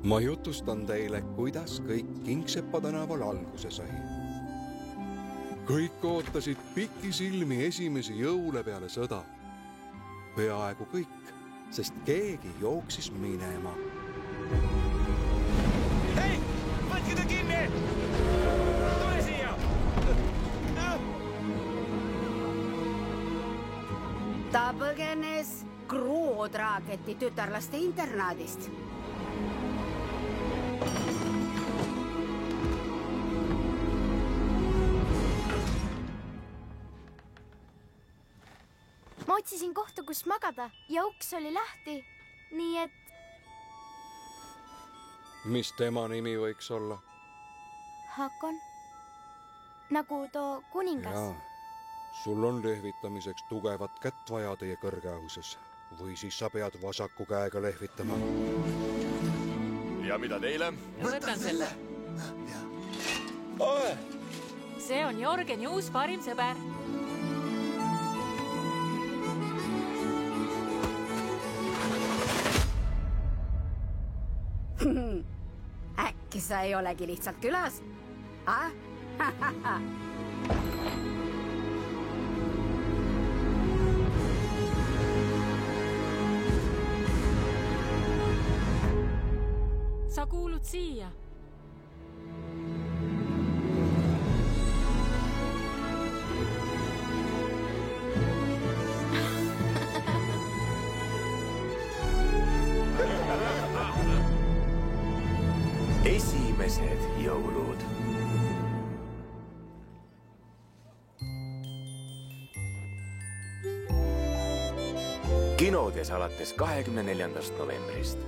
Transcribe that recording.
Ma jutustan teile, kuidas kõik Kingsepa tänaval alguse sai. Kõik ootasid pikisilmi esimesi jõule peale sõda. Peaaegu kõik, sest keegi jooksis minema. Hei! Võtke ta kinni! Tule siia! Ta põgenes Kroodraaketi tütarlaste internaadist. Ma otsisin kohta, kus magada ja uks oli lahti, nii et... Mis tema nimi võiks olla? Hakon. Nagu too kuningas. Jaa, sul on lehvitamiseks tugevat kätt vaja teie kõrgeauses. Või siis sa pead vasaku käega lehvitama. Ja mida teile? Võtan selle. See on Jorgeni uus parim sõber. Äkki sa ei olegi lihtsalt külas? Sa kuulud siia. Esimesed jõulud. Kinodes alates 24. novembrist.